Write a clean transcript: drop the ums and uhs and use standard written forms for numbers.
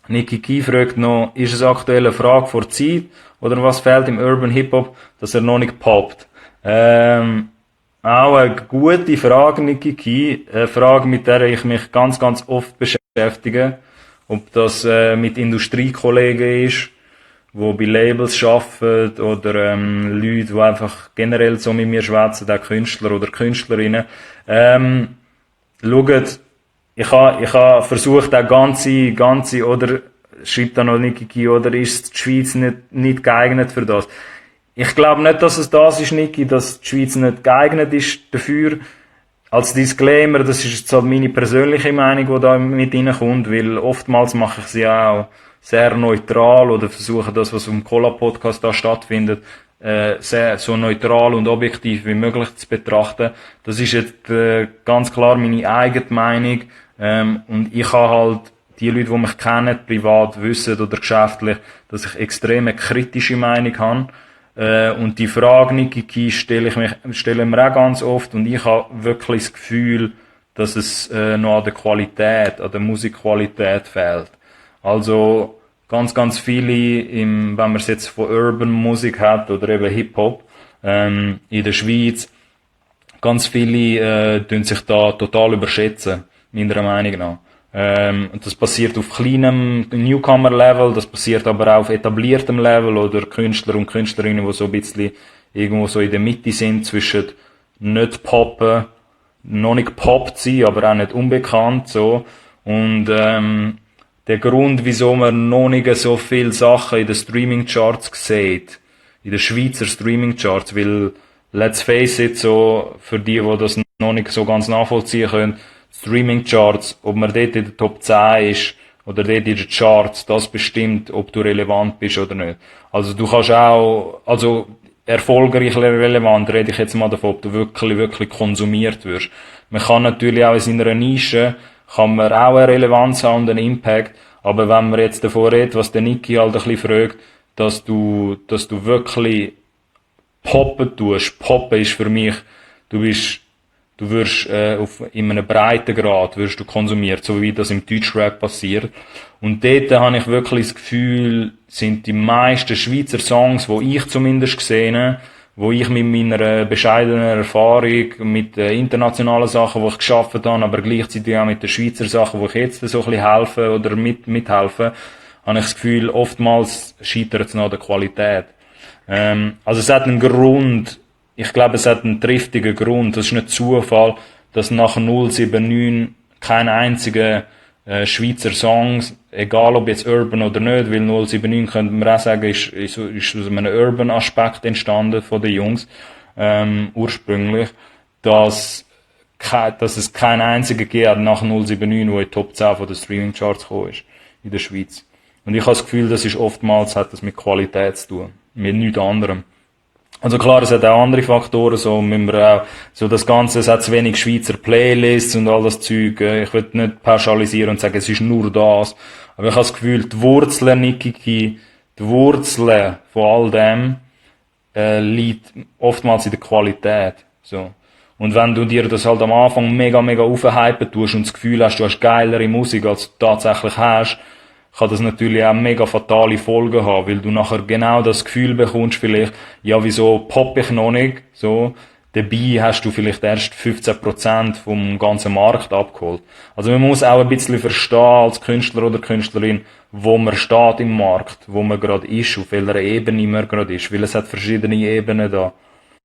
Nicky Key fragt noch, ist es aktuell eine Frage vor Zeit oder was fehlt im Urban Hip-Hop, dass er noch nicht poppt? Auch eine gute Frage, Nicky Key. Eine Frage, mit der ich mich ganz, ganz oft beschäftige. Ob das mit Industriekollegen ist, die bei Labels arbeiten oder Leute, die einfach generell so mit mir schwätzen, auch Künstler oder Künstlerinnen. Schaut, ich ha versucht, auch oder schreibt da noch Niki, oder ist die Schweiz nicht geeignet für das? Ich glaube nicht, dass es das ist, Niki, dass die Schweiz nicht geeignet ist dafür. Als Disclaimer, das ist jetzt halt meine persönliche Meinung, die da mit reinkommt, weil oftmals mache ich sie auch sehr neutral oder versuche das, was im Cola-Podcast da stattfindet, sehr so neutral und objektiv wie möglich zu betrachten. Das ist jetzt ganz klar meine eigene Meinung. Und ich habe halt die Leute, die mich kennen, privat wissen oder geschäftlich, dass ich extrem eine kritische Meinung habe. Und die Frage, Niki, stelle mir auch ganz oft, und ich habe wirklich das Gefühl, dass es noch an der Qualität, an der Musikqualität fehlt. Also ganz, ganz viele, wenn man es jetzt von Urban Musik hat oder eben Hip-Hop in der Schweiz, ganz viele tun sich da total überschätzen, meiner Meinung nach. Und das passiert auf kleinem Newcomer-Level, das passiert aber auch auf etabliertem Level oder Künstler und Künstlerinnen, die so ein bisschen irgendwo so in der Mitte sind zwischen nicht poppen, noch nicht gepoppt sein, aber auch nicht unbekannt, so. Und, der Grund, wieso man noch nicht so viele Sachen in den Streaming-Charts sieht, in den Schweizer Streaming-Charts, weil, let's face it, so, für die das noch nicht so ganz nachvollziehen können, Streaming-Charts, ob man dort in der Top 10 ist, oder dort in den Charts, das bestimmt, ob du relevant bist oder nicht. Also du kannst auch, also erfolgreich relevant, rede ich jetzt mal davon, ob du wirklich, wirklich konsumiert wirst. Man kann natürlich auch in seiner Nische, kann man auch eine Relevanz haben und einen Impact, aber wenn man jetzt davon redet, was der Niki halt ein bisschen fragt, dass du wirklich poppen tust. Poppen ist für mich, du wirst in einem breiten Grad wirst du konsumiert, so wie das im Deutschrap passiert. Und dort habe ich wirklich das Gefühl, sind die meisten Schweizer Songs, die ich zumindest gesehen habe, wo ich mit meiner bescheidenen Erfahrung, mit internationalen Sachen, die ich geschafft habe, aber gleichzeitig auch mit den Schweizer Sachen, wo ich jetzt so ein bisschen helfe oder mithelfe, habe ich das Gefühl, oftmals scheitert es noch an der Qualität. Also es hat einen Grund, ich glaube, es hat einen triftigen Grund, das ist nicht Zufall, dass nach 079 kein einziger Schweizer Songs, egal ob jetzt Urban oder nicht, weil 079 könnte man auch sagen, ist aus einem Urban Aspekt entstanden von den Jungs, ursprünglich, dass es keinen einzigen gegeben hat nach 079, der in die Top 10 von den Streaming Charts gekommen ist, in der Schweiz. Und ich habe das Gefühl, das ist oftmals, hat das mit Qualität zu tun, mit nichts anderem. Also klar, es hat auch andere Faktoren, so müssen wir auch, so das Ganze, es hat zu wenig Schweizer Playlists und all das Zeug. Ich will nicht pauschalisieren und sagen, es ist nur das. Aber ich habe das Gefühl, die Wurzeln, Nikiki, die Wurzeln von all dem, liegt oftmals in der Qualität, so. Und wenn du dir das halt am Anfang mega, mega aufhypen tust und das Gefühl hast, du hast geilere Musik, als du tatsächlich hast, kann das natürlich auch mega fatale Folgen haben, weil du nachher genau das Gefühl bekommst, vielleicht, ja, wieso popp ich noch nicht, so. Dabei hast du vielleicht erst 15% vom ganzen Markt abgeholt. Also man muss auch ein bisschen verstehen, als Künstler oder Künstlerin, wo man steht im Markt, wo man gerade ist, auf welcher Ebene man gerade ist, weil es hat verschiedene Ebenen da.